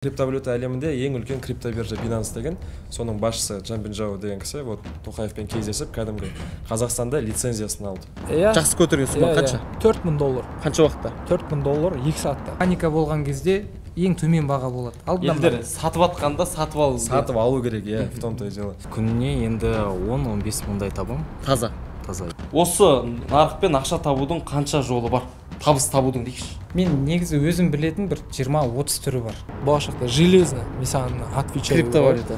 Криптовалюта әлемінде ең үлкен криптобиржа Binance деген, соның басшысы Жанбин Жао деген кісі Тоқаевпен кездесіп, кәдімгі Қазақстанда лицензиясын алды. Жақсы көтерген сома қанша? $4000. Қанша уақытта? $4000 2 сағатта. Паника болған кезде ең төмен баға болады. Елдер сатып атқанда сатып алу керек, в том-то и дело. Күніне енді 10-15 мыңдай табам. Таза. Осы нарықпен ақша табудың қанша жолы бар? Табыс табудың дейікші. Мен негізі өзім білетін бір 20-30 түрі бар. Болашақта железно, мысалы, отвечаю. Криптовалюта.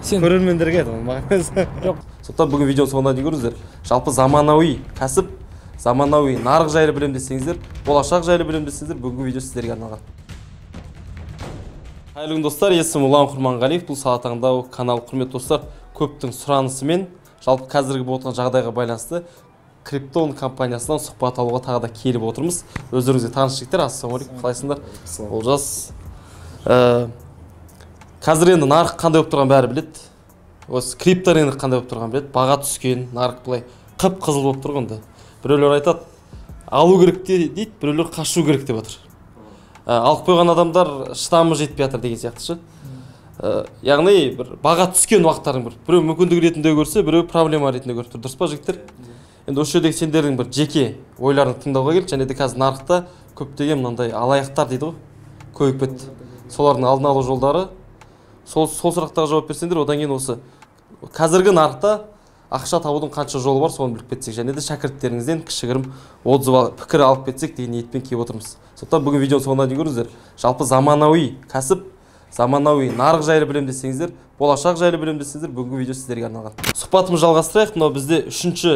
Сен көрермендерге айтамын, маған. Жоқ. Сондықтан бүгін видеоны соңына дейін көріңіздер. Жалпы заманауи кәсіп, заманауи нарық жайлы білем десеңіздер, болашақ жайлы білем десеңіздер, бүгінгі видео сіздерге арналған. Қайырлы күн достар, есімім Ұлан Құрманғалиев. Бұл сала таңдау каналы, құрметті достар, көптің сұранысымен, жалпы қазіргі болып отырған жағдайға байланысты Криптон компаниясынан сұхбат алуға тағы да келіп отырмыз. Өздеріңізге таныс жігіттер, ассалаумағалейкум, қалайсыңдар? Олжас. Қазір енді нарық қандай болып тұрған бәрі біледі. Осы крипто рынок қандай болып тұрған біледі. Баға түскен, нарық былай қып-қызыл болып тұрғанда. Біреулер айтады, алу керек дейді, біреулер қашу керек деп отыр. Алып қойған адамдар шыдамы жетпей жатыр деген сияқты ше. Яғни бір баға түскен уақыттардың біреу мүмкіндік ретінде көрсе, біреу проблема ретінде көріп тұр. Дұрыс па жігіттер? Енді осы жердегі сендердің бір жеке ойларын тыңдауға келді, және де қазір нарықта көптеген мынандай алаяқтар дейді ғой, көбейіп кетті. Солардың алдын алу жолдары, сол сұрақтарға жауап берсеңдер, одан кейін осы қазіргі нарықта ақша табудың қанша жолы бар, соны біліп кетсек, және де шәкірттеріңізден кішігірім пікір алып кетсек деген ниетпен келіп отырмыз. Сондықтан бүгін видеоны соңына дейін көріңіздер. Жалпы заманауи кәсіп, заманауи нарық жайлы білем десеңіздер, болашақ жайлы білем десеңіздер, бүгінгі видео сіздерге арналған. Сұхбатымызды жалғастырайық. Мынау бізде үшінші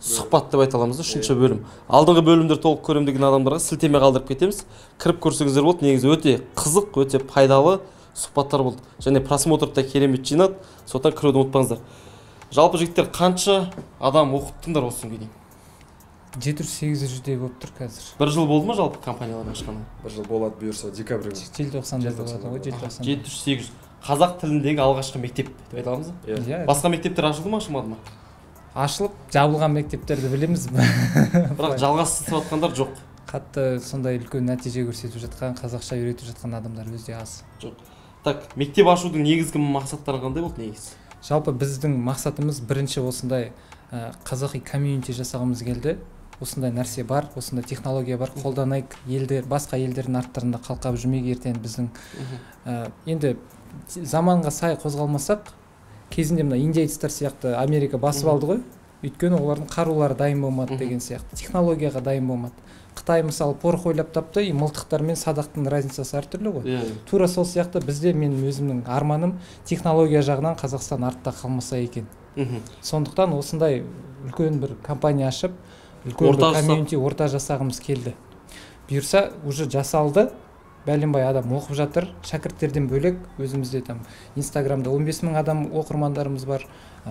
сұхбат деп айта аламыз, үшінші бөлім. Алдыңғы бөлімдер толық көрем деген адамдарға сілтеме қалдырып кетеміз. Кіріп көрсеңіздер болды. Негізі өте қызық, өте пайдалы сұхбаттар болды. Және просмотрда керемет жинады. Сондықтан кіруді ұмытпаңыздар. Жалпы жігіттер, қанша адам оқыттыңдар осы күнге дейін? 700-800 болып тұр қазір. Бір жыл болды ма жалпы компаниялар ашқаны? Бір жыл болады бұйырса, декабрьге. Желтоқсанда болады ғой, желтоқсанда. 700-800. Қазақ тіліндегі алғашқы мектеп деп айта аламыз ба? Басқа мектептер ашылды ма, ашылмады ма? Ашылып, жабылған мектептерді білеміз. Бірақ жалғастырып жатқандар жоқ. Қатты сондай үлкен нәтиже көрсетіп жатқан, қазақша үйретіп жатқан адамдар өте аз. Жоқ. Так, мектеп ашудың негізгі мақсаттары қандай болды негізі? Жалпы біздің мақсатымыз бірінші осындай қазақи комьюнити жасағымыз келді. Осындай нәрсе бар, осындай технология бар, қолданайық, басқа елдердің арттарында қалқап жүрмейік, ертең біздің енді заманға сай қозғалмасақ, кезінде мына индейцтер сияқты Америка басып алды ғой. Өйткені олардың қарулары дайын болмады деген сияқты, технологияға дайын болмады. Қытай мысалы порох ойлап тапты, мылтықтар мен садақтың разницасы әртүрлі ғой. Тура сол сияқты бізде мен өзімнің арманым технология жағынан Қазақстан артта қалмаса екен. Сондықтан осындай үлкен бір компания ашып, үлкен бір комьюнити орта жасағымыз келді. Бұйырса уже жасалды. Бәленбай адам оқып жатыр, шәкірттерден бөлек өзімізде там Инстаграмда 15 мың адам оқырмандарымыз бар,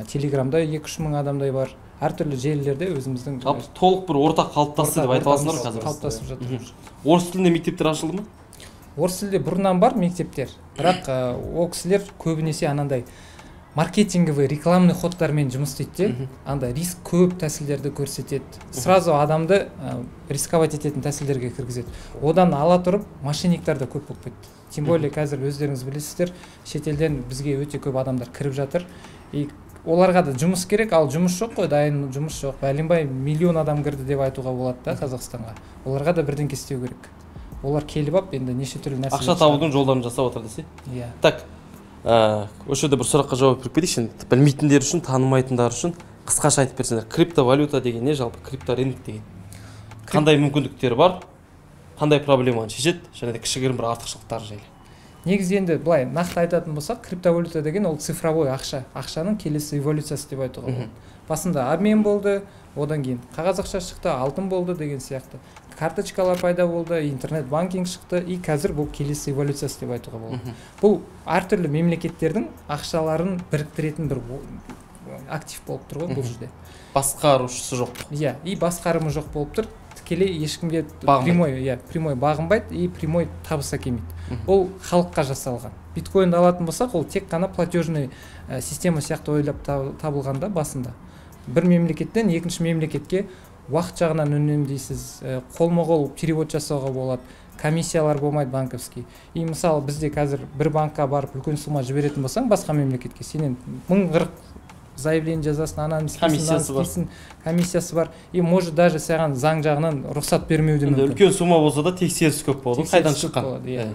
Телеграмда 2-3 мың адамдай бар, әртүрлі желілерде өзіміздің толық бір ортақ қалыптасты деп айта аласыңдар қазір. Қалыптасып жатыр. Орыс тілінде мектептер ашылды ма? Орыс тілде бұрыннан бар мектептер, бірақ ол кісілер көбінесе анандай маркетинговый рекламный ходтармен жұмыс істейді, андай риск көп тәсілдерді көрсетеді. Сразу адамды рисковать ететін тәсілдерге кіргізеді. Одан ала тұрып, мошенниктер де көп болып кетті. Тем более қазір өздеріңіз білесіздер, шетелден бізге өте көп адамдар кіріп жатыр. Оларға да жұмыс керек, ал жұмыс жоқ қой, дайын жұмыс жоқ. Бәленбай миллион адам кірді деп айтуға болады да Қазақстанға. Оларға да бірден істеу керек. Олар келіп ап, енді неше түрлі нәрсе. Ақша табудың жолдарын жасап отыр десе. Иә. Так. Осы жерде бір сұраққа жауап беріп кетейікші. Білмейтіндер үшін, танымайтындар үшін қысқаша айтып берсеңдер. Криптовалюта деген не, жалпы крипторынок деген? Қандай мүмкіндіктері бар? Қандай проблеманы шешеді? Және де кішігірім бір артықшылықтары жайлы. Негізі енді былай нақты айтатын болсақ, криптовалюта деген ол цифровой ақша. Ақшаның келесі эволюциясы деп айтуға болады. Басында обмен болды, одан кейін қағаз ақша шықты, алтын болды деген сияқты. Карточкалар пайда болды, интернет-банкинг шықты, и қазір бұл келесі эволюциясы деп айтуға болады. Бұл әртүрлі мемлекеттердің ақшаларын біріктіретін бір актив болып тұр ғой бұл жерде. Басқарушысы жоқ. Иә, и басқарымы жоқ болып тұр. Тікелей ешкімге прямой бағынбайды и прямой табыс әкелмейді. Ол халыққа жасалған. Биткоинді алатын болсақ, ол тек қана платежный система сияқты ойлап табылғанда басында. Бір мемлекеттен екінші мемлекетке уақыт жағынан үнемдейсіз, қолма-қол перевод жасауға болады. комиссиялар болмайды банковский. И мысалы бізде қазір бір банкқа барып үлкен сумма жіберетін болсаң басқа мемлекетке сенен 1040 заявление жазасың, ананы істейсің, комиссиясы бар. И может даже саған заң жағынан рұқсат бермеуі де мүмкін. Үлкен сумма болса да тексеріс көп болады, қайдан шыққан,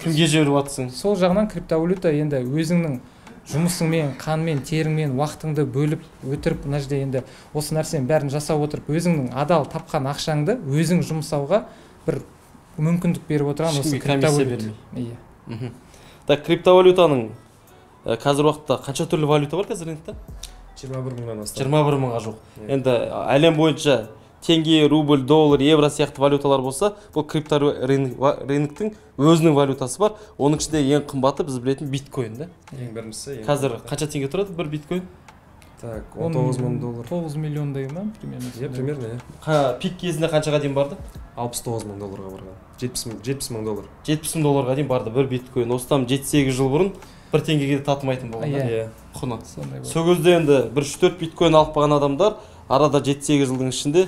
кімге жіберіп жатсың. Сол жағынан криптовалюта енді өзіңнің жұмысыңмен, қанмен, теріңмен, уақытыңды бөліп өтіріп, мына жерде енді осы нәрсенің бәрін жасап отырып, өзіңнің адал тапқан ақшаңды өзің жұмсауға бір мүмкіндік беріп отырған осы криптовалюта. Иә. Так, криптовалютаның қазір уақытта қанша түрлі валюта бар қазір рынокта? 21 мыңнан астам. 21 мыңға жоқ. Енді әлем бойынша теңге, рубль, доллар, евро сияқты валюталар болса, бұл крипто рыноктың өзінің валютасы бар. Оның ішінде ең қымбаты біз білетін биткоин да. Ең біріншісі. Қазір қанша теңге тұрады бір биткоин? Так, 19 мың доллар. 9 миллиондай ма примерно? Примерно. Пик кезінде қаншаға дейін барды? 69 мың долларға барған. 70 мың доллар. 70 мың долларға дейін барды бір биткоин. Осыдан 7-8 жыл бұрын бір теңгеге де татымайтын болған. Иә. Құны. Сол кезде енді бір 3-4 биткоин алып қалған адамдар арада 7-8 жылдың ішінде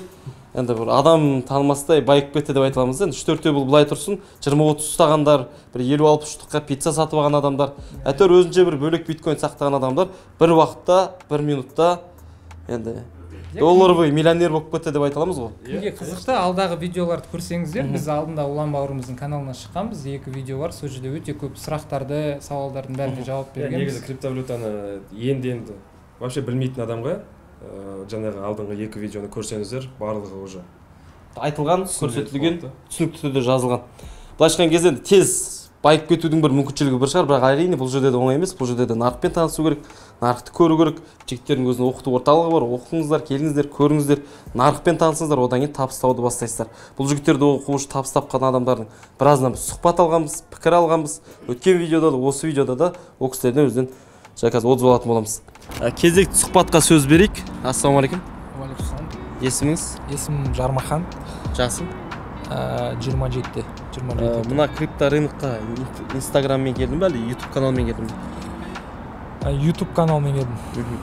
енді бір адам танымастай байып кетті деп айта аламыз. Енді 3-4 бұл былай тұрсын, 20-30 ұстағандар, бір 50-60 штукқа пицца сатып алған адамдар, әйтеуір өзінше бір бөлек биткоин сақтаған адамдар бір уақытта, бір минутта енді долларовый миллионер болып кетті деп айта аламыз ғой. Кімге қызықты, алдағы видеоларды көрсеңіздер, біз алдында Улан бауырымыздың каналына шыққанбыз, 2 видео бар, сол жерде өте көп сұрақтарды, сауалдардың бәріне жауап бергенбіз. Негізі криптовалютаны енді вообще білмейтін адамға жаңағы алдыңғы 2 видеоны көрсеңіздер, барлығы уже айтылған, көрсетілген, түсінікті түрде жазылған. Былайша айтқан кезде тез байып кетудің бір мүмкіншілігі бір шығар, бірақ әрине бұл жерде де оңай емес. Бұл жерде де нарықпен танысу керек, нарықты көру керек. Жігіттердің өзінің оқыту орталығы бар, оқыңыздар, келіңіздер, көріңіздер, нарықпен танысыңыздар, одан кейін табыс табуды бастайсыздар. Бұл жігіттерді оқу үшін табыс тапқан адамдардың біразынан біз сұхбат алғанбыз, пікір алғанбыз. Өткен видеода да, осы видеода да ол кісілерден өзінен қазір отзыв алатын боламыз. Кезекті сұхбатқа сөз берейік. Ассалаумағалейкум. Уағалейкум. Есіміңіз? Есімім Жармахан. Жасың? 27. Мына крипто рынокқа Инстаграммен келдің бе, әлде YouTube каналмен келдің бе? YouTube каналмен келдім.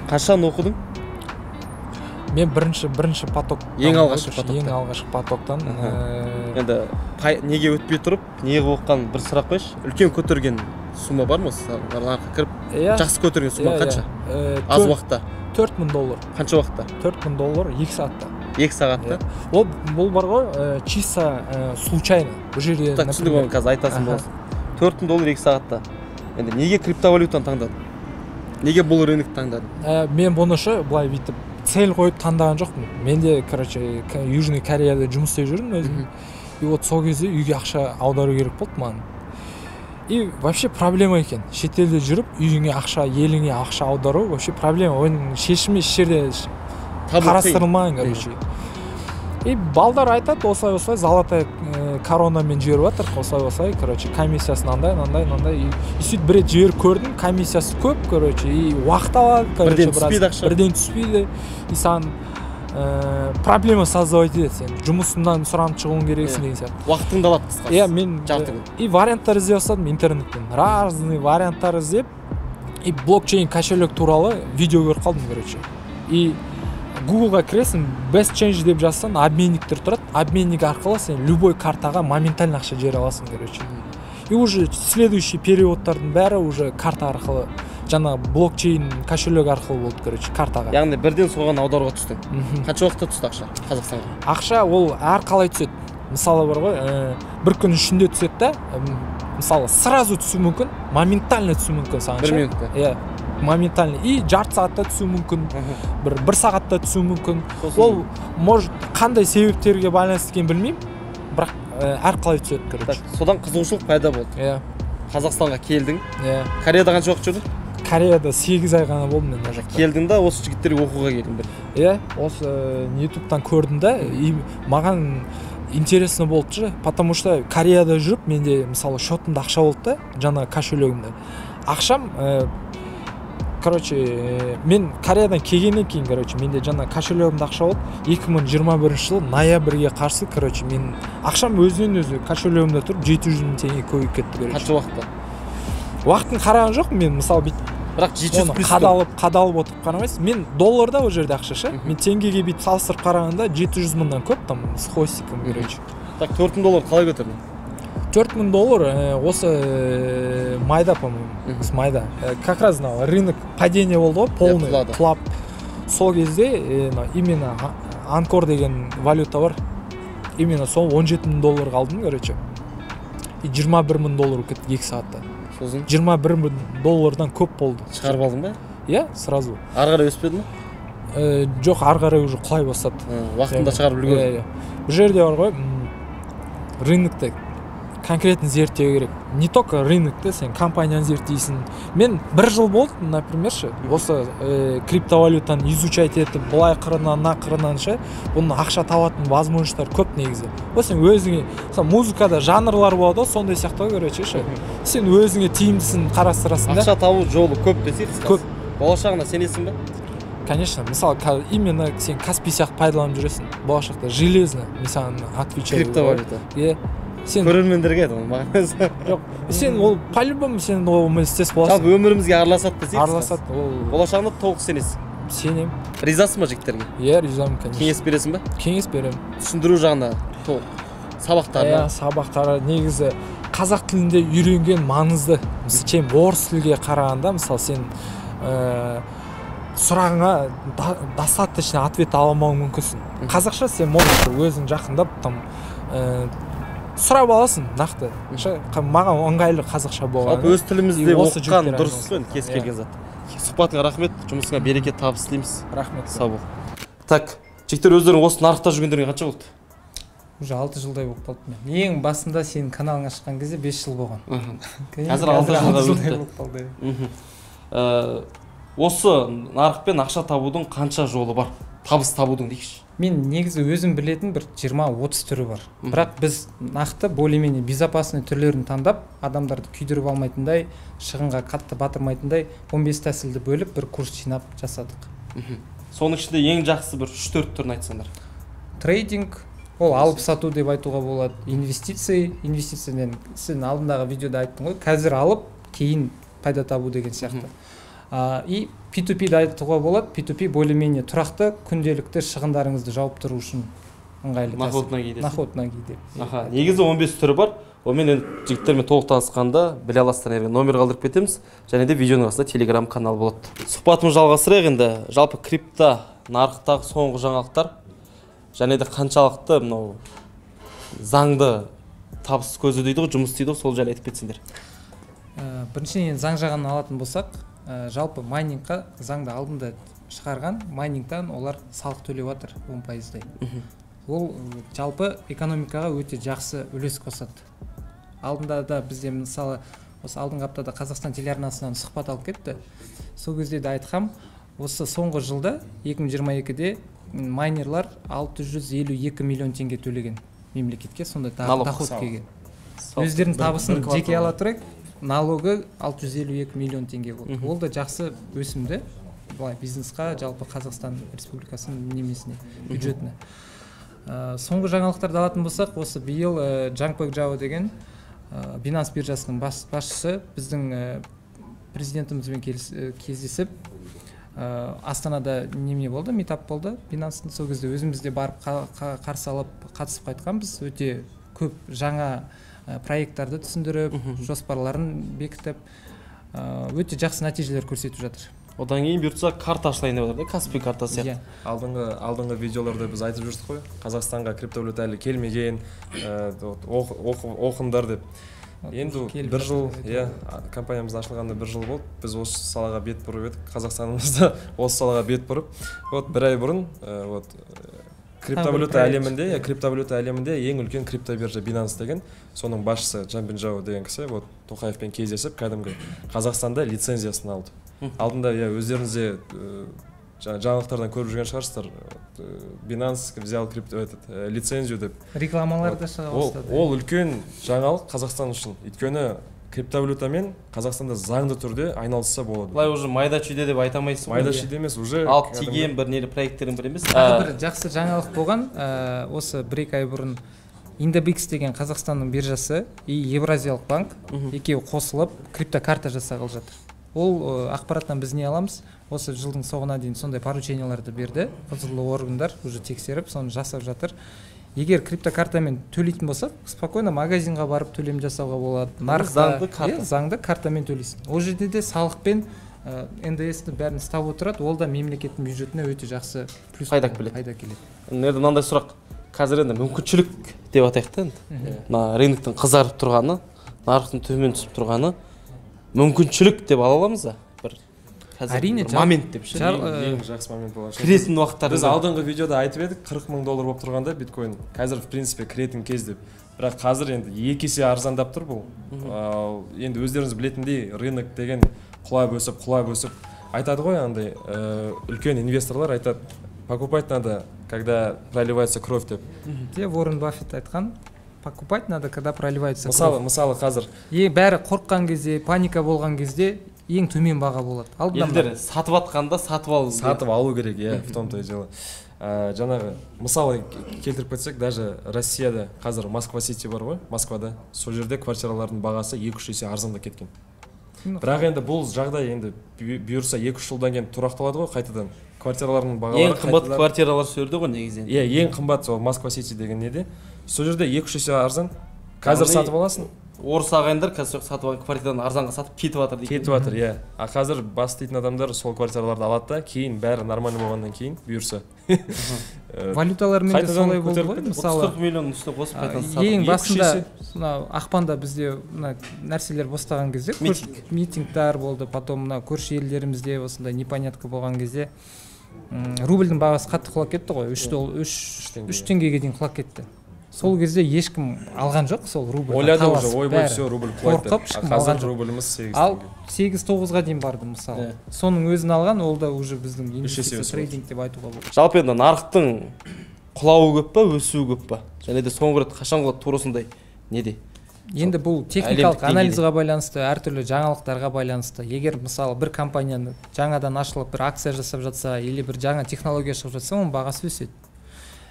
Қашан оқыдың? Мен бірінші поток. Ең алғашқы потоктан. Енді неге өтпей тұрып, неге оққан бір сұрақ қойшы. Үлкен көтерген сумма бар ма осы? Нарыққа кіріп, жақсы көтерген сумма қанша? Аз уақытта. $4000. Қанша уақытта? $4000 2 сағатта. 2 сағатта? Бұл бар ғой, чисто случайно. Бұл жерде түсіндім оны қазір айтасың боласың. $4000 2 сағатта. Енді неге криптовалютаны таңдадың? Неге бұл рынокты таңдадың? Мен бұнышы былай бүйтіп цель қойып таңдаған жоқпын. Менде, Южный Кореяда жұмыс істеп жүрмін өзім. И вот сол кезде үйге ақша аудару керек болды маған. И вообще проблема екен. Шетелде жүріп, үйіңе ақша, еліңе ақша аудару вообще проблема. Оның шешімі еш жерде қарастырылмаған, короче. И балдар айтады, осылай золотая коронамен жіберіп жатыр, осылай, комиссиясы мынандай. И сөйтіп бір рет жіберіп көрдім, комиссиясы көп, и уақыт алады, бірден түспейді. И саған проблема создавать етеді сен. Жұмысыңнан сұранып шығуың керексің деген сияқты. Уақытыңды алады қысқасы. Иә, мен и варианттар іздеп бастадым интернеттен. Разный варианттар іздеп, и блокчейн кошелек туралы видео көріп қалдым, И Google-ға кіресің, best change деп жазсаң, обменниктер тұрады. Обменник арқылы сен любой картаға моментально ақша жібере аласың, И уже следующий периодтардың бәрі уже карта арқылы, жаңа блокчейн кошелек арқылы болды, картаға. Яғни бірден соған аударуға түстің. Қанша уақытта түсті ақша Қазақстанға? Ақша ол әр қалай түседі. Мысалы бар ғой, бір күн ішінде түседі да, мысалы сразу түсу мүмкін, моментально түсу мүмкін саған. 1 минутта. Иә, моментально. И жарты сағатта түсу мүмкін, бір сағатта түсу мүмкін. Ол может қандай себептерге байланысты екенін білмеймін, бірақ әр қалай түседі. Содан қызығушылық пайда болды. Иә. Қазақстанға келдің. Иә. Кореяда қанша уақыт жүрдің? Кореяда 8 ай ғана болдым мен мына жақта. Келдің да осы жігіттерге оқуға келдің бір. Иә, осы YouTube-тан көрдім да, и маған интересно болды же, потому что Кореяда жүріп, менде мысалы шотымда ақша болды да, жаңа кошелегімде. Ақшам, мен Кореядан келгеннен кейін, менде жаңа кошелегімде ақша болды. 2021 жыл ноябрьге қарсы, мен ақшам өзінен өзі кошелегімде тұрып 700 мың теңге көбейіп кетті. Қанша уақытта? Уақытын қараған жоқ, мен мысалы бүйтіп бірақ 700 плюс қадалып отырып қарамайсыз. Мен долларда ол жерде ақша ше. Мен теңгеге бүйтіп салыстырып қарағанда 700 мыңнан көп там с хвостиком, Так, $4000 қалай көтердің? $4000 осы майда, по-моему, с майда. Как раз рынок падения болды ғой, полный құлап. Сол кезде именно Анкор деген валюта бар. Именно сол $17000 алдым, короче. И $21000 кетті 2 сағатта. Сосын $21000 көп болды. шығарып алдың ба? Иә, сразу. Ары қарай өспеді ме? Жоқ, ары қарай уже құлай бастады. Уақытында шығарып үлгерді. Бұл жерде бар ғой, рынокты конкретно зерттеу керек. Не только рынокты, сен компанияны зерттейсің. Мен 1 жыл болды, например, осы криптовалютаны изучать етіп, былай қырынан, на қырынан бұны ақша табатын возможностьтар көп негізі. Ол сен өзіңе, музыкада жанрлар болады, сондай сияқты короче, сен өзіңе тиімдісін қарастырасың да. Ақша табу жолы көп десек, көп. Болашағына сенесің бе? Конечно, мысалы, именно сен Каспий сияқты пайдаланып жүресің. Болашақта железно, мен саған отвечаю. Криптовалюта. Сен көрермендерге айтамын, маған емес. Жоқ, сен ол по-любому сен ол істес боласың. Жалпы өмірімізге араласады десек, араласады. Болашағына толық сенесің. Сенем. Ризасың ба жігіттерге? Иә, ризамын, конечно. Кеңес бересің бе? Кеңес беремін. Түсіндіру жағына толық. Сабақтарына. Сабақтары негізі қазақ тілінде үйренген маңызды. Сен орыс тілге қарағанда, мысалы сен сұрағыңа достаточно ответ ала алмауың мүмкінсің. Қазақша сен өзің жақындап там сұрап аласың нақты. Маған ыңғайлы қазақша болған. Өз тілімізде оқыған дұрыс қой, кез келген зат. Сұхбатыңа рахмет, жұмысыңа береке, табыс тілейміз. Рахмет. Сау бол. Так, жігіттер өздерің осы нарықта жүргендеріңе қанша болды? Уже 6 жылдай болып қалды мен. Ең басында сенің каналың ашқан кезде 5 жыл болған. Қазір 6 жылдай болды. Осы нарықпен ақша табудың қанша жолы бар? Табыс табудың дейікші. Мен негізі өзім білетін бір 20-30 түрі бар. Бірақ біз нақты более-менее безопасный түрлерін таңдап, адамдарды күйдіріп алмайтындай, шығынға қатты батырмайтындай 15 тәсілді бөліп бір курс жинап жасадық. Соның ішінде ең жақсы бір 3-4 түрін айтсаңдар. Трейдинг, ол алып сату деп айтуға болады. Инвестициямен сен алдындағы видеода айттың ғой, қазір алып, кейін пайда табу деген сияқты. И P2P-ді айтуға болады. P2P более-менее тұрақты күнделікті шығындарыңызды жауып тұру үшін ыңғайлы тәсіл. Нахотна кейде. Негізі 15 түрі бар. Онымен жігіттермен толық танысқанда біле аласыздар, номер қалдырып кетеміз. Және де видеоның астында Telegram канал болады. Сұхбатымыз жалғастырайық енді. Жалпы крипто нарықтағы соңғы жаңалықтар және де қаншалықты мынау заңды табыс көзі дейді ғой, жұмыс дейді ғой, сол жайлы айтып кетсеңдер. Біріншіден заң жағынан алатын болсақ, жалпы майнингқа заңды алдында шығарған майнингтан олар салық төлеп жатыр 10%-дай. Ол жалпы экономикаға өте жақсы үлес қосады. Алдында да бізде мысалы осы алдыңғы аптада Қазақстан телеарнасынан сұхбат алып кетті. Сол кезде де айтқам, осы соңғы жылда 2022-де майнерлар 652 миллион теңге төлеген мемлекетке, сондай доход келген. Өздерінің табысын жеке ала тұрайық, налогы 652 миллион теңге болды. Ол да жақсы өсімді бизнесқа, жалпы Қазақстан Республикасының немесіне, бюджетіне. Соңғы жаңалықтарды алатын болсақ, осы биыл Джангпэк Джао деген Binance биржасының басшысы біздің президентімізбен кездесіп, Астанада неме болды, митап болды Binance'ның. Сол кезде өзімізде барып қарсы алып қатысып қайтқанбыз. Өте көп жаңа проекттарды түсіндіріп, жоспарларын бекітіп, өте жақсы нәтижелер көрсетіп жатыр. Одан кейін бұйыртса карта ашылайын деп жатыр, Каспий картасы сияқты. Алдыңғы видеоларда біз айтып жүрдік қой, Қазақстанға криптовалюта әлі келмеген, оқыңдар деп. Енді 1 жыл, компаниямыз ашылғанда 1 жыл болды, біз осы салаға бет бұрып едік, Қазақстанымызда осы салаға бет бұрып. 1 ай бұрын криптовалюта әлемінде ең үлкен криптобиржа Binance деген, соның басшысы Джанбин Жао деген кісі Тоқаевпен кездесіп, кәдімгі Қазақстанда лицензиясын алды. Алдында өздеріңізде жаңалықтардан көріп жүрген шығарсыздар, Binance взял лицензию деп. Рекламаларда шыға бастады. Ол үлкен жаңалық Қазақстан үшін. Өйткені криптовалютамен Қазақстанда заңды түрде айналысса болады. Бұлай уже майда чүйде деп айта алмайсың. Майда чүйде емес, уже алып тиген бір нелі проекттердің бір емес. Бір жақсы жаңалық болған, осы 1-2 ай бұрын Indebix деген Қазақстанның биржасы и Евразиялық банк екеуі қосылып криптокарта жасағалы жатыр. Ол ақпараттан біз не аламыз? Осы жылдың соңына дейін сондай порученияларды берді. Құзырлы органдар уже тексеріп, соны жасап жатыр. егер криптокартамен төлейтін болсақ спокойно магазинға барып төлем жасауға болады, нарықта заңды картамен төлейсің. Ол жерде де салықпен НДС-ті бәрін ұстап отырады, ол да мемлекеттің бюджетіне өте жақсы плюс пайда келеді. Мына мынандай сұрақ, қазір енді мүмкіншілік деп атайық та енді. Мына рыноктың қызарып тұрғаны, нарықтың төмен түсіп тұрғаны мүмкіншілік деп ала аламыз ба? Бір әрине момент деп ше. Ең жақсы момент болашақ. Кіретін уақыттарда біз алдыңғы видеода айтып едік, $40,000 болып тұрғанда биткоин. Қазір в принципе кіретін кез деп. Бірақ қазір енді 2 есе арзандап тұр бұл. Енді өздеріңіз білетіндей, рынок деген құлап өсіп айтады ғой, андай үлкен инвесторлар айтады, покупать надо, когда проливается кровь деп. Уоррен Баффет айтқан, покупать надо, когда проливается кровь. Мысалы қазір бәрі қорыққан кезде, паника болған кезде ең төмен баға болады. Елдер сатып атқанда сатып алу керек, в том-то и дело. Жаңағы мысалы келтіріп кетсек, даже Россияда қазір Москва-Сити бар ғой, Москвада. Сол жерде квартиралардың бағасы 2-3 есе арзанда кеткен. Бірақ енді бұл жағдай енді бұйырса 2-3 жылдан кейін тұрақталады ғой қайтадан. Квартиралардың бағалары ең қымбат квартиралар сол жерде ғой негізінен. Ең қымбат сол Москва-Сити деген неде. Сол жерде 2-3 есе арзан. Қазір сатып аласың. Орыс ағайындар қазір сатып алған квартирадан арзанға сатып кетіп жатыр дейді. Кетіп жатыр, иә. Қазір бас дейтін адамдар сол квартираларды алады да, кейін бәрі нормально болғаннан кейін бұйырса. Валюталармен де солай болды ғой, мысалы 40 миллион үстіне қосып қайтадан сатып. Ең басында мына ақпанда бізде мына нәрселер бастаған кезде митингтар болды, потом мына көрші елдерімізде осындай непонятка болған кезде рубльдің бағасы қатты құлап кетті ғой, 3 теңгеге дейін құлап кетті. Сол кезде ешкім алған жоқ сол рубль. Ойлады уже, ойбай, все, рубль құлайды. Қазір рубліміз 8 ал 8-9-ға дейін барды мысалы. Соның өзін алған, ол да уже біздің инвестиция трейдинг деп айтуға болады. Жалпы енді нарықтың құлауы көп па, өсуі көп па? Және де соңғы рет қашан құлады турасындай неде? Енді бұл техникалық анализға байланысты, әртүрлі жаңалықтарға байланысты. Егер мысалы бір компанияны жаңадан ашылып бір акция жасап жатса, или бір жаңа технология шығып жатса, оның бағасы өседі.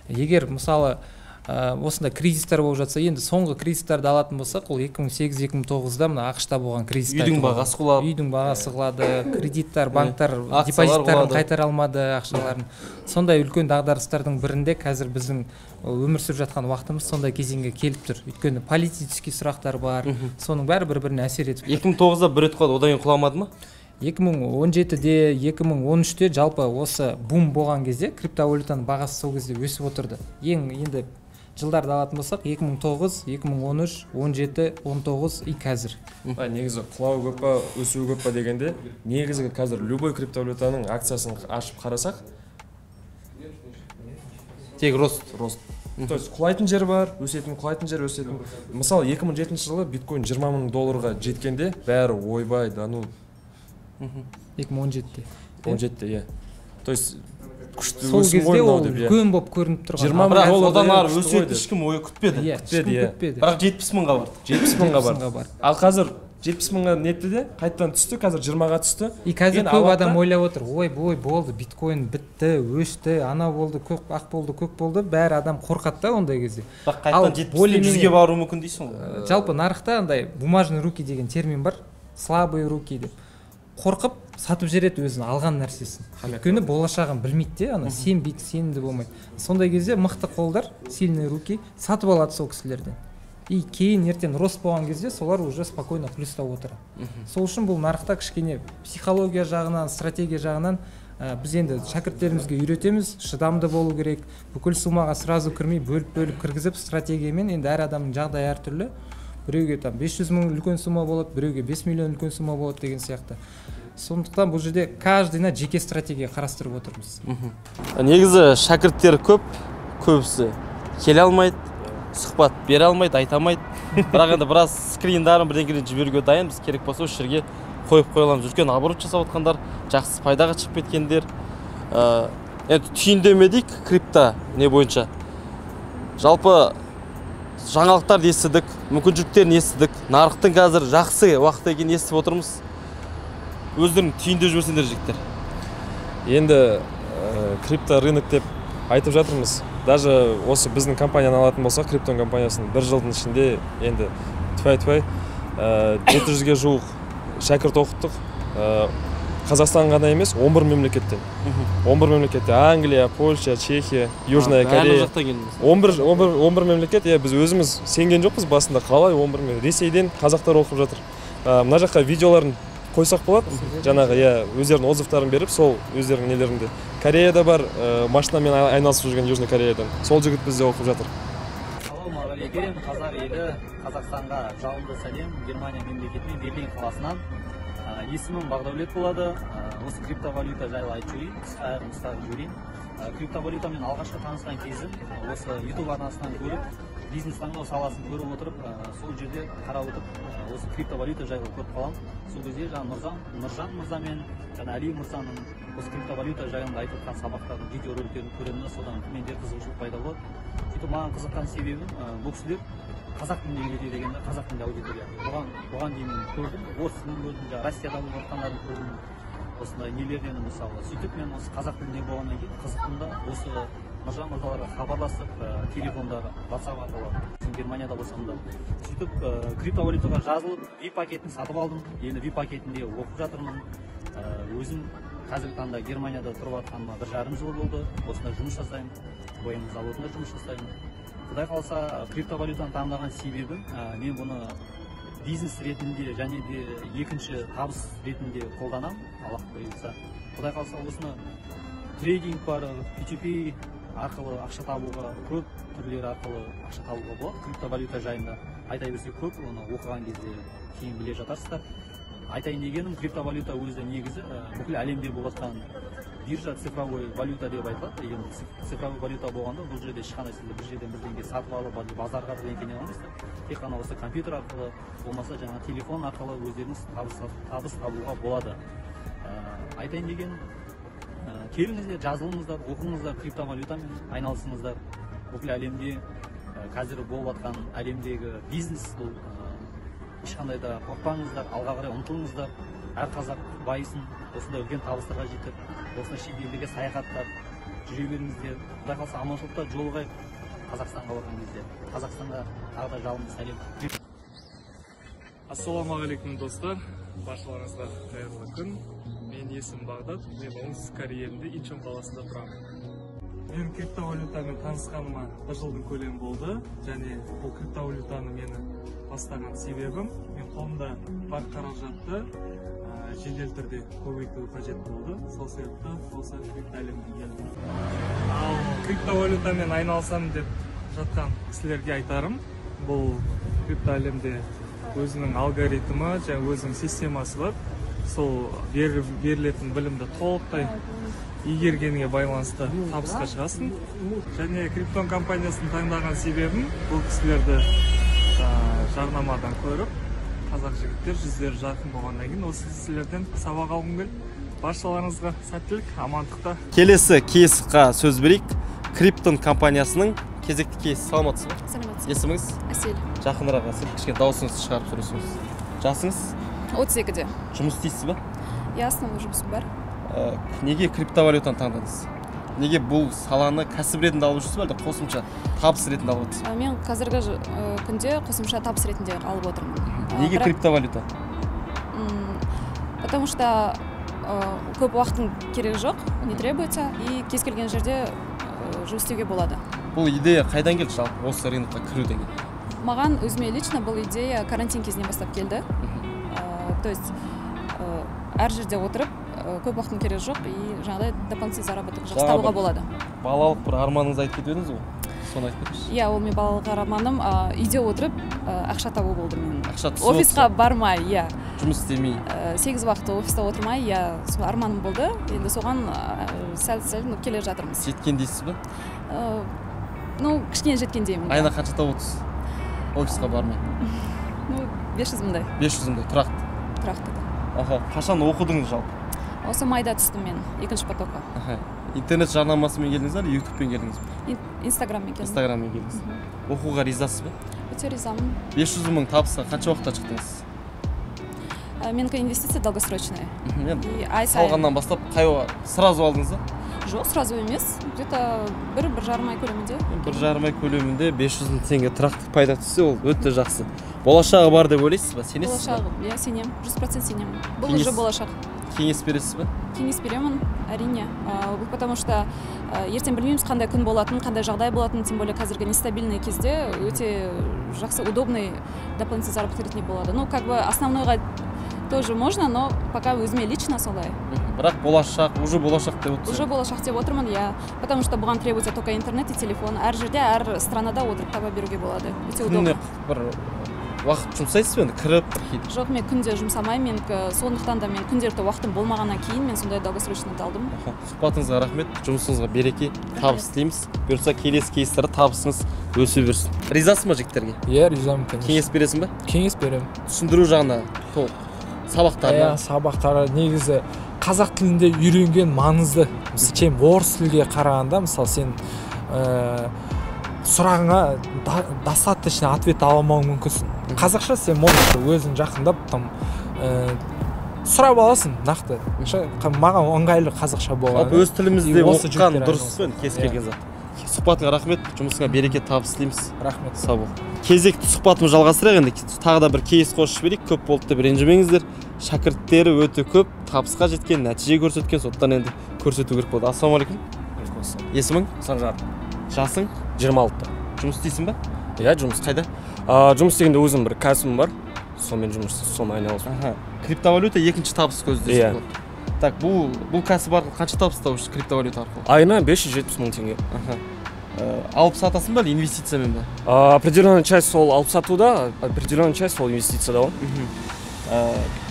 Егер мысалы осында кризистер болып жатса, енді соңғы кризистерді алатын болсақ, ол 2008-2009-да мына ақш-та болған кризистер. Үйдің бағасы құлап, үйдің бағасы құлады, кредиттер, банктар депозиттерін қайтара алмады, ақшаларын. Сондай үлкен дағдарыстардың бірінде қазір біздің өмір сүріп жатқан уақытымыз сондай кезеңге келіп тұр. Өйткені политический сұрақтар бар, соның бәрі бір-біріне әсер етіп. 2009-да бір рет құлады, одан кейін құламады ма? 2017-де, 2013-те жалпы осы бум болған кезде криптовалютаның бағасы сол кезде өсіп отырды. Енді жылдарды алатын болсақ 2009, 2013, 17, 19 и қазір. Негізі құлауы көп па, өсуі көп па дегенде, негізі қазір любой криптовалютаның акциясын ашып қарасақ, тек рост. То есть құлайтын жер бар, құлайтын жер өсетін. Мысалы 2007 жылы биткоин $20,000-ға жеткенде бәрі ойбай, ну 2017-те. 17-те, иә. То есть сол кезде ол үлкен болып көрініп тұрған. Бірақ одан ары өседі, ешкім ойы күтпеді. Бірақ 70,000-ға барды. 70,000-ға барды. Ал қазір 70,000-ға нетті де, қайттан түсті, қазір 20-ға түсті. И қазір көп адам ойлап отыр, ой болды, биткоин бітті, өсті, ана болды, ақ болды, көк болды, бәрі адам қорқады да ондай кезде. Бірақ қайттан 70-100-ге бару мүмкін дейсің ғой. Жалпы нарықта андай бумажный руки деген термин бар, слабые руки деп. Қорқып сатып жібереді өзін алған нәрсесін. Өйткені болашағын білмейді де, ана сенбейді, сенімді болмайды. Сондай кезде мықты қолдар, сильные руки сатып алады сол кісілерден. И кейін ертең рост болған кезде солар уже спокойно плюстап отырады. Сол үшін бұл нарықта кішкене психология жағынан, стратегия жағынан біз енді шәкірттерімізге үйретеміз, шыдамды болу керек, бүкіл суммаға сразу кірмей бөліп кіргізіп стратегиямен, енді әр адамның жағдайы әртүрлі. Біреуге 500 мың үлкен сумма болады, біреуге 5 миллион үлкен сумма болады деген сияқты. Сондықтан бұл жерде каждыйына жеке стратегия қарастырып отырмыз. Негізі шәкірттер көп, көбісі келе алмайды, сұхбат бере алмайды, айта алмайды. Бірақ енді біраз скриндарын бірден жіберуге дайынбыз, керек болса осы жерге қойып қойыламыз. Үлкен оборот жасап отқандар, жақсы пайдаға шығып кеткендер. Енді түйіндемедік крипто не бойынша. Жалпы жаңалықтарды естідік, мүмкіншіліктерін естідік, нарықтың қазір жақсы уақытта екенін естіп отырмыз. Өздерің түйіндеп жіберсеңдер жігіттер. Енді крипто рынок деп айтып жатырмыз. Даже осы біздің компанияны алатын болсақ, криптон компаниясын бір жылдың ішінде енді тфай 700-ге жуық шәкірт оқыттық. Қазақстан ғана емес 11 мемлекеттен. 11 мемлекетте Англия, Польша, Чехия, Южная Корея. 11 мемлекет, біз өзіміз сенген жоқпыз басында, қалай 11 Ресейден қазақтар оқып жатыр. Мына жаққа видеоларын қойсақ болады, жаңағы өздерінің отзывтарын беріп, сол өздерінің нелерінде. Кореяда бар, машинамен айналысып жүрген Южный Кореядан. Сол жігіт бізде оқып жатыр. Саламағалейкум, қазақ елі, Қазақстанға жалынды сәлем, Германия мемлекетінен Берлин қаласынан. Есімім Бағдаулет болады. Осы криптовалюта жайлы айтып жүрейін, қысқа мұстағып жүрейін. Криптовалютамен алғашқы танысқан кезім осы YouTube арнасынан көріп, бизнестің саласын көріп отырып, сол жерде қарап отырып, осы криптовалюта жайлы көріп қалам. Сол кезде Нұржан мырза мен Әли мырзаның осы криптовалюта жайында айтып жатқан сабақтардың видеороликтерін көремін, содан менде қызығушылық пайда болады. Сөйтіп маған қызыққан себебім бұл кісілер қазақ тілінде үйретеді дегенде, қазақ тілінде аудитория. Бұған дейін көрдім, орыс тілін көрдім, Россияда болып жатқандарын көрдім. Осындай нелерден мысалы. Сөйтіп мен осы қазақ тілінде болғаннан кейін қызықтым да, осы Нұржан мырзаларға хабарласып, телефондағы WhatsApp арқылы Германияда болсам да. Сөйтіп криптовалютаға жазылып, VIP пакетін сатып алдым. Енді VIP пакетінде оқып жатырмын. Өзім қазіргі таңда Германияда тұрып жатқаныма 1,5 жыл болды. Осында жұмыс жасаймын. Бояма заводында жұмыс жасаймын. Құдай қалса, криптовалютаны таңдаған себебім, мен бұны бизнес ретінде және де екінші табыс ретінде қолданам, Аллах бұйыртса. Құдай қалса, осыны трейдинг бар, P2P арқылы ақша табуға, көп түрлері арқылы ақша табуға болады. Криптовалюта жайында айта берсе көп, оны оқыған кезде кейін біле жатарсыздар. Айтайын дегенім, криптовалюта өзі негізі бүкіл әлемде болып жатқан биржа цифровой валюта деп айтылады. Енді цифровой валюта болғанда бұл жерде ешқандай сізді бір жерден бірдеңе сатып алып, базарға бірдеңе алмайсыздар. Тек қана осы компьютер арқылы, болмаса жаңа телефон арқылы өздеріңіз табыс табуға болады. Айтайын дегенім, келіңіздер, жазылыңыздар, оқыңыздар, криптовалютамен айналысыңыздар. Бүкіл әлемде қазір болып жатқан әлемдегі бизнес бұл. Ешқандай да қорықпаңыздар, алға қарай ұмтылыңыздар. Әр қазақ байысын, осындай үлкен табыстарға жетіп, осындай шетелдерге саяхаттап жүре беріңіздер. Құдай қаласа аманшылықта жолығайық Қазақстанға барған кезде. Қазақстанға тағы да жалынды сәлем. Ассалаумағалейкум достар, баршаларыңызға қайырлы күн. Мен есімім Бағдат, мен оңтүстік Корея елінде Инчон қаласында тұрамын. Мен криптовалютамен танысқаныма 1 жылдың көлемі болды, және бұл криптовалютаны мені бастаған себебім, мен қолымда бар қаражатты жедел түрде көбейту қажет болды. Сол себепті осы крипто әлеміне келдім. Ал криптовалютамен айналысам деп жатқан кісілерге айтарым, бұл крипто әлемде өзінің алгоритмі және өзінің системасы бар. Сол берілетін білімді толықтай игергенге байланысты табысқа шығасың. Және криптон компаниясын таңдаған себебім, бұл кісілерді жарнамадан көріп, қазақ жігіттер жүздері жарқын болғаннан кейін осы кісілерден сабақ алғым келіп, баршаларыңызға сәттілік, амандықта. Келесі кейсқа сөз берейік. Криптон компаниясының кезекті кейс. Саламатсыз ба? Саламатсыз. Есіміңіз? Әсел. Жақынырақ Әсел, кішкене дауысыңызды шығарып сөйлесеңіз. Жасыңыз? 32-де. Жұмыс істейсіз ба? Основной жұмысым бар. Неге криптовалютаны таңдадыңыз? Неге бұл саланы кәсіп ретінде алып жүрсіз бе, әлде қосымша табыс ретінде алып отырсыз? Мен қазіргі күнде қосымша табыс ретінде алып отырмын. Неге криптовалюта? Потому что көп уақыттың керегі жоқ, не требуется, и кез келген жерде жұмыс істеуге болады. Бұл идея қайдан келді жалпы осы рынокқа кіру деген? Маған өзіме лично бұл идея карантин кезінен бастап келді. То есть әр жерде отырып, көп уақыттың керегі жоқ, и жаңағыдай дополнительный заработок жақсы табуға болады. Балалық бір арманыңызды айтып кетіп едіңіз ғой? Соны айтып кетіңізші. Иә, ол мен балалық арманым үйде отырып ақша табу болды мен. Ақша түсіп офисқа бармай, иә. Жұмыс істемей. 8 уақыт офиста отырмай, иә, сол арманым болды. Енді соған сәл келе жатырмыз. Жеткен дейсіз бе? Ну, кішкене жеткендеймін. Айына қанша тауып отырсыз? Офисқа бармай. Ну, 500 мыңдай. 500 мыңдай, тұрақты. Тұрақты. Аха, қашан оқыдыңыз жалпы? Осы майда түстім мен, 2-ші потокқа. Интернет жарнамасымен келдіңіз бе, ютубпен келдіңіз бе? Инстаграммен келдім. Инстаграммен келдіңіз. Оқуға ризасыз ба? Өте ризамын. 500 мың табысқа қанша уақытта шықтыңыз? Менікі инвестиция долгосрочная. Салғаннан бастап сразу алдыңыз ба? Жоқ, сразу емес. Где-то 1-1,5 ай көлемінде. 1,5 ай көлемінде 500 мың теңге тұрақты пайда түссе, ол өте жақсы. болашағы бар деп ойлайсыз ба, сенесіз ба? Болашағы, иә, сенемін, 100% сенемін. Бұл Кеңес- уже болашақ. Кеңес бересіз ба? Кеңес беремін, әрине. Потому что ертең білмейміз қандай күн болатын, қандай жағдай болатын, тем более қазіргі нестабильный кезде өте жақсы, удобный дополнительный заработок ретінде болады. Ну, как бы основнойға тоже можно, но пока өзіме лично солай. Бірақ болашақ, уже болашақ деп отырсыз. Уже болашақ деп отырмын, иә. Потому что бұған требуется только интернет и телефон. Әр жерде, әр странада отырып таба беруге болады. Өте удобно. Күніне бір уақыт жұмсайсыз ба енді, кіріп бір Жоқ, мен күнде жұмсамаймын, мен сондықтан да мен күнделікті уақытым болмағаннан кейін мен сондай долгосрочный алдым. сұхбатыңызға рахмет, жұмысыңызға береке, табыс тілейміз. Бұйырса келесі кейстері табысыңыз өсе берсін. Ризасыз ба жігіттерге? Иә, ризамын, конечно. Кеңес бересің ба? Кеңес беремін. Түсіндіру жағына толық. Сабақтарына. Сабақтары негізі қазақ тілінде үйренген маңызды. Чем орыс тілге қарағанда, мысалы сен сұрағыңа достаточно ответ ала алмауың мүмкінсің. Қазақша сен можешь өзің жақындап там сұрап аласың нақты. Маған ыңғайлы қазақша болған. Өз тілімізде осы оқыған жігіттер дұрыс қой, кез келген зат. Сұхбатыңа рахмет, жұмысыңа береке, табыс тілейміз. Рахмет. Сау бол. Кезекті сұхбатымызды жалғастырайық енді. Тағы да бір кейс қосып жіберейік, көп болды деп ренжімеңіздер. Шәкірттері өте көп, табысқа жеткен, нәтиже көрсеткен, сондықтан енді көрсету керек болды. Ассалаумағалейкум. Есімің? Санжар. Жасың? 26. Жұмыс істейсің ба? Иә, жұмыс. Қайда? Жұмыс істегенде өзім бір кәсібім бар. Сонымен жұмыс, соны айналысамын. Криптовалюта екінші табыс көзі десек Иә. болады. Так, бұл кәсіп арқылы қанша табыс табасыз криптовалюта арқылы? Айына 570 мың теңге. Алып сатасың ба, инвестициямен ба? Определенная часть сол алып сатуда, определенная часть сол инвестицияда ғой.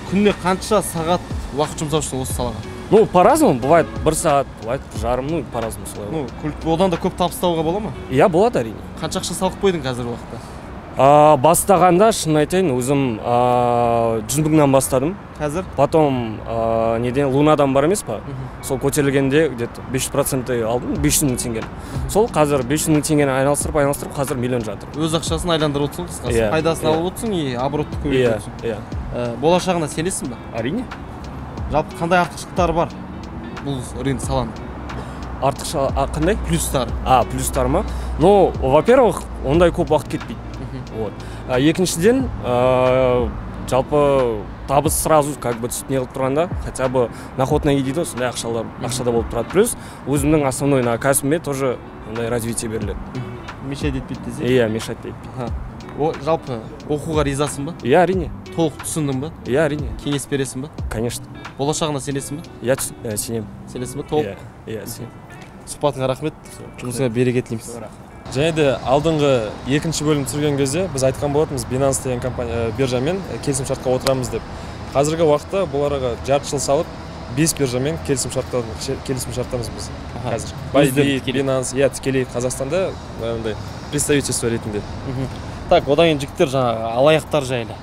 Күніне қанша сағат уақыт жұмсаушысың осы салаға? Ну, по-разному, бывает 1 сағат, бывает жарым, ну, по-разному солай. Ну, одан да көп табыс табуға бола ма? Иә, болады әрине. Қанша ақша салып қойдың қазіргі уақытта? Бастағанда, шын айтайын, өзім жүзбігінен бастадым. Қазір? Потом, неден, лунадан бар емес па? Сол көтерілгенде, где-то 500% алдым, 500 мың теңгені. Сол қазір 500 мың теңгені айналыстырып, қазір миллион жатыр. Өз ақшасын айландырып отырсың, қысқасы. Пайдасын алып отырсың, и оборотты көбейтіп отырсың. Иә. Болашағына сенесің ба? Әрине. Жалпы қандай артықшылықтары бар бұл рынок саланың? Артықшылық қандай? Плюстары. Плюстары ма? Ну, во-первых, ондай көп уақыт кетпейді. Вот. Екіншіден, жалпы табыс сразу как бы түсіп неғылып тұрғанда, хотя бы находная дейді, сондай ақшада болып тұрады. Плюс өзімнің основной кәсібіме тоже ондай развитие беріледі. Мешать етпейді десе? Иә, мешать етпейді. Жалпы оқуға ризасың ба? Иә, әрине. Толық түсіндің ба? Иә, әрине. Кеңес бересің ба? Конечно. Болашағына сенесің ба? Иә, сенемін. Сенесің ба? Толық? Иә, сенемін. Сұхбатыңа рахмет, жұмысыңа береке тілейміз. Және де алдыңғы екінші бөлім түсірген кезде біз айтқан болатынбыз Binance деген компания биржамен келісімшартқа отырамыз деп. Қазіргі уақытта бұл араға жарты жыл салып 5 биржамен келісімшарттамыз біз қазір. Bybit, Binance, иә, тікелей Қазақстанда ондай представительство ретінде. Так, одан кейін жігіттер жаңағы алаяқтар жайлы.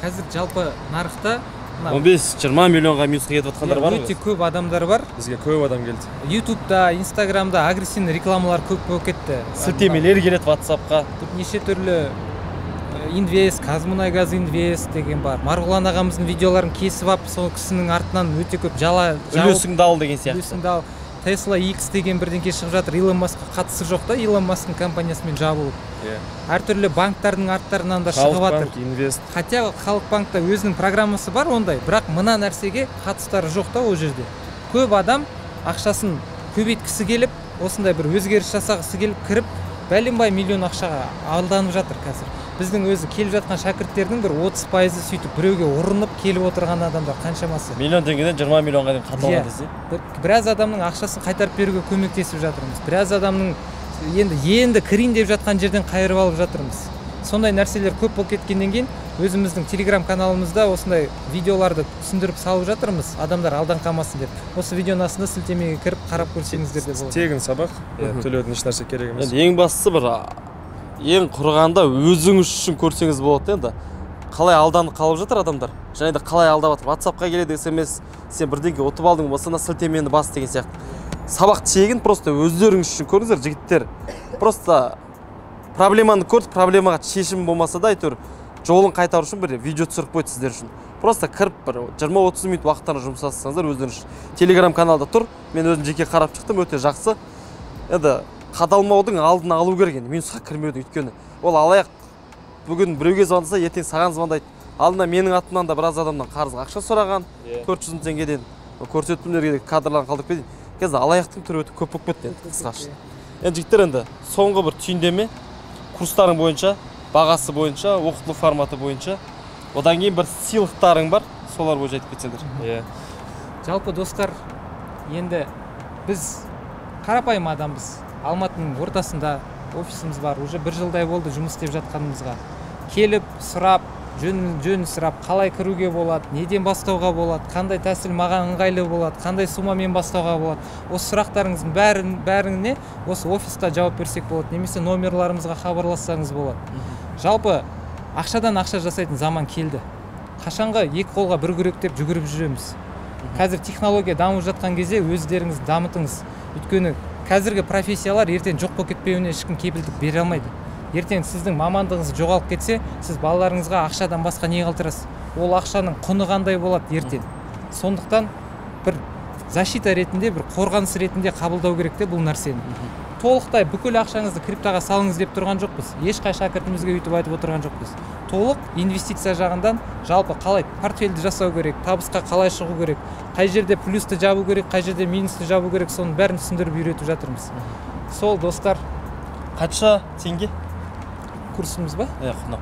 Қазір жалпы нарықта 15-20 миллионға минусқа кетіп жатқандар бар өте көп адамдар бар. Бізге көп адам келді. Ютубта, Инстаграмда агрессивный рекламалар көп болып кетті. Сілтемелер келеді WhatsAppқа. Неше түрлі инвест, Қазмұнайгаз инвест деген бар. Марғұлан ағамыздың видеоларын кесіп алып, сол кісінің артынан өте көп үлесіңді ал деген сияқты. Үлесіңді ал. Tesla X деген бірдеңке шығып жатыр. Илон Маскқа қатысы жоқ та, Илон Масктың компаниясымен жабылып. Әртүрлі банктардың арттарынан да шығып жатыр. Хотя Халық банкта өзінің программасы бар ондай, бірақ мына нәрсеге қатыстары жоқ та ол жерде. Көп адам ақшасын көбейткісі келіп, осындай бір өзгеріс жасағысы келіп кіріп, бәленбай миллион ақшаға алданып жатыр қазір. Біздің өзі келіп жатқан шәкірттердің бір 30% сөйтіп біреуге ұрынып келіп отырған адамдар қаншамасы. Миллион теңгеден 20 миллионға дейін қаталған десе. Біраз адамның ақшасын қайтарып беруге көмектесіп жатырмыз. Біраз адамның енді кірейін деп жатқан жерден қайырып алып жатырмыз. Сондай нәрселер көп болып кеткеннен кейін өзіміздің Telegram каналымызда осындай видеоларды түсіндіріп салып жатырмыз. Адамдар алдан қалмасын деп. Осы видеоның астына сілтемеге кіріп қарап көрсеңіздер де болады. Тегін сабақ, төлеудің еш нәрсе керек емес. Ең бастысы бір ең құрғанда өзіңіз үшін көрсеңіз болады енді. Қалай алданып қалып жатыр адамдар? Және де қалай алдап жатыр? WhatsAppқа келеді SMS, сен бірдеңе ұтып алдың болса, сілтемені бас деген сияқты. Сабақ тегін, просто өздеріңіз үшін көріңіздер, жігіттер. Просто проблеманы көріп, проблемаға шешім болмаса да әйтеуір жолын қайтару үшін бір видео түсіріп қойды сіздер үшін. Просто кіріп бір 20-30 минут уақыттарыңызды жұмсасаңыздар өздеріңіз үшін. Telegram каналда тұр. Мен өзім жеке қарап шықтым, өте жақсы. Енді қадалмаудың алдын алу керек енді, минусқа кірмеудің, өйткені ол алаяқ бүгін біреуге звондаса ертең саған звондайды. Алдында менің атымнан да біраз адамнан қарызға ақша сұраған, 400 мың теңгеден көрсетілімдерге кадрларын қалдырып кетейін. Қазір алаяқтың түрі өте көп болып кетті енді қысқаша. Енді жігіттер, енді соңғы бір түйіндеме курстарың бойынша, бағасы бойынша, оқытылу форматы бойынша, одан кейін бір сыйлықтарың бар, солар бойынша айтып кетсеңдер. Жалпы достар, енді біз қарапайым адамбыз. Алматының ортасында офисіміз бар, уже 1 жылдай болды жұмыс істеп жатқанымызға. Келіп, сұрап, жөнін сұрап, қалай кіруге болады, неден бастауға болады, қандай тәсіл маған ыңғайлы болады, қандай сумамен бастауға болады. Осы сұрақтарыңыздың бәріне осы офиста жауап берсек болады, немесе номерларымызға хабарлассаңыз болады. Жалпы ақшадан ақша жасайтын заман келді. Қашанғы екі қолға бір күрек деп жүгіріп жүреміз. Қазір технология дамып жатқан кезде өздеріңіз дамытыңыз. Өйткені қазіргі профессиялар ертең жоқ болып кетпеуіне ешкім кепілдік бере алмайды. Ертең сіздің мамандығыңыз жоғалып кетсе, сіз балаларыңызға ақшадан басқа не қалдырасыз? Ол ақшаның құны қандай болады ертең? Сондықтан бір защита ретінде, бір қорғаныс ретінде қабылдау керек те бұл нәрсені. Толықтай бүкіл ақшаңызды криптоға салыңыз деп тұрған жоқпыз. Ешқай шәкіртімізге өйтіп айтып отырған жоқпыз. Толық инвестиция жағынан жалпы қалай портфельді жасау керек, табысқа қалай шығу керек, қай жерде плюсты жабу керек, қай жерде минусты жабу керек, соның бәрін түсіндіріп үйретіп жатырмыз. Сол достар, Қанша теңге? курсымыз ба? Құны.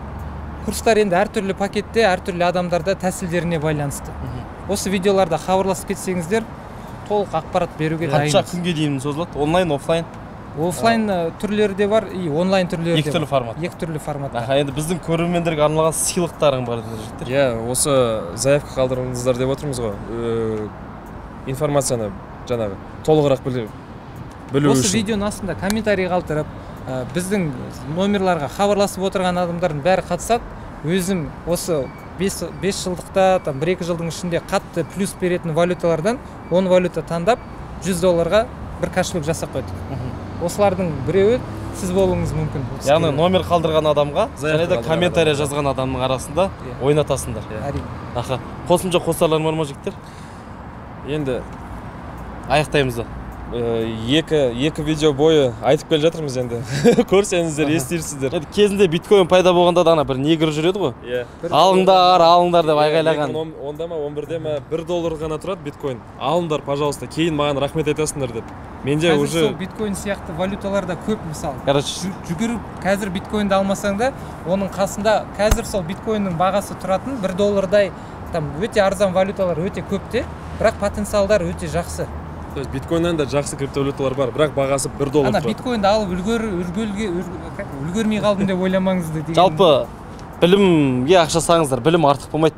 Курстар енді әртүрлі пакетте, әртүрлі адамдарда тәсілдеріне байланысты. Осы видеоларда хабарласып кетсеңіздер, толық ақпарат беруге дайынбыз. Қанша күнге дейін созылады? Онлайн, офлайн? Офлайн түрлері де бар, и онлайн түрлері де бар. Екі түрлі формат. Екі түрлі формат. Енді біздің көрермендерге арналған сыйлықтарың бар деді. Осы заявка қалдырыңыздар деп отырмыз ғой. Информацияны жаңағы толығырақ білу үшін. Осы видеоның астында комментарий қалдырып, біздің номерларға хабарласып отырған адамдардың бәрі қатысады. Өзім осы 5 жылдықта, 1-2 жылдың ішінде қатты плюс беретін валюталардан 10 валюта таңдап, $100 бір кэшбэк жасап қойдық. Осылардың біреуі сіз болуыңыз мүмкін. Яғни номер қалдырған адамға және де комментария жазған адамның арасында ойнатасыңдар. Әрине. Қосымша қосарларың бар ма жігіттер? Енді аяқтаймыз да. Екі видео бойы айтып келе жатырмыз енді. Көрсеңіздер, естирсіздер. Кезінде биткоин пайда болғанда да бір негр жүреді ғой. Алыңдар деп айғайлаған. 10-да ма, 11-де ма $1 ғана тұрады биткоин. Алыңдар, пожалуйста, кейін маған рахмет айтасыңдар деп. Менде уже сол биткоин сияқты валюталарда көп, мысалы. Короче, жүгіріп қазір биткоинді алмасаң да, оның қасында қазір сол биткоиннің бағасы тұратын $1-дай өте арзан валюталар өте көп те, бірақ потенциалдар өте жақсы. Биткоиннан да жақсы криптовалюталар бар, бірақ бағасы $1 тұрады. Ана биткоинді алып үлгермей қалдым деп ойламаңызды деген. Жалпы білімге ақша салыңыздар, білім артық болмайды.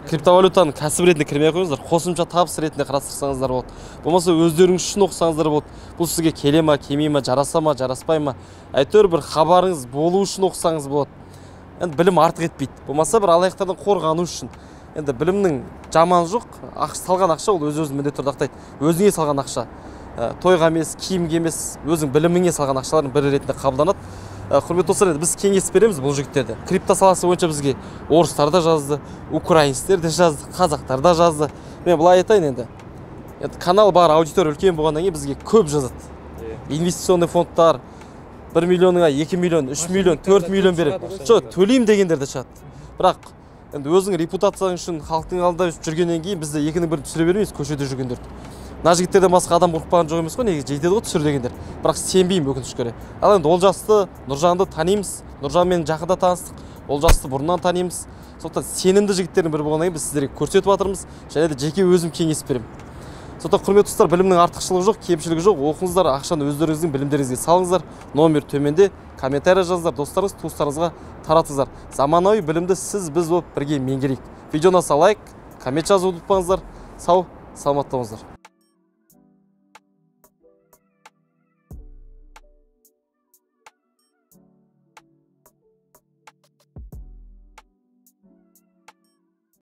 Криптовалютаны кәсіп ретінде кірмей қойыңыздар, қосымша табыс ретінде қарастырсаңыздар болады. Болмаса өздеріңіз үшін оқысаңыздар болады. Бұл сізге келе ма, келмей ма, жараса ма, жараспай ма, әйтеуір бір хабарыңыз болу үшін оқысаңыз болады. Енді білім артық етпейді. Болмаса бір алаяқтардан қорғану үшін. Енді білімнің жаманы жоқ, салған ақша ол өз-өзін міндетті түрде ақтайды. Өзіңе салған ақша, тойға емес, киімге емес, өзің біліміңе салған ақшалардың бірі ретінде қабылданады. Құрметті достар, біз кеңес береміз бұл жігіттерді. Крипто саласы бойынша бізге орыстар да жазды, украинецтер де жазды, қазақтар да жазды. Мен былай айтайын енді. Канал бар, аудитория үлкен болғаннан кейін бізге көп жазады. Инвестиционный фондтар 1 миллионға 2 миллион, 3 миллион, 4 миллион береді. Төлейм дегендер де шығады. Бірақ енді өзің репутацияң үшін халықтың алдында жүргеннен кейін бізде екінің бірін түсіре бермейміз көшеде жүргендерді. Мына жігіттерден басқа адам қорықпаған жоқ емес қой, неге жетеді ғой түсір дегендер. Бірақ сенбеймін өкінішке орай. Ал енді Олжасты, Нұржанды танимыз. Нұржанмен жақында таныстық. Олжасты бұрыннан танимыз. Сондықтан сенімді жігіттердің бірі болғаннан кейін біз сіздерге көрсетіп жатырмыз. Және де жеке өзім кеңес беремін. Сондықтан құрметті достар, білімнің артықшылығы жоқ, кемшілігі жоқ. Оқыңыздар, ақшаны өздеріңіздің білімдеріңізге салыңыздар. Номер төменде, комментарий жазыңыздар, достарыңыз, туыстарыңызға таратыңыздар. Заманауи білімді сіз біз болып бірге меңгерейік. Видеоны лайк, коммент жазуды ұмытпаңыздар. Сау, саламатта болыңыздар.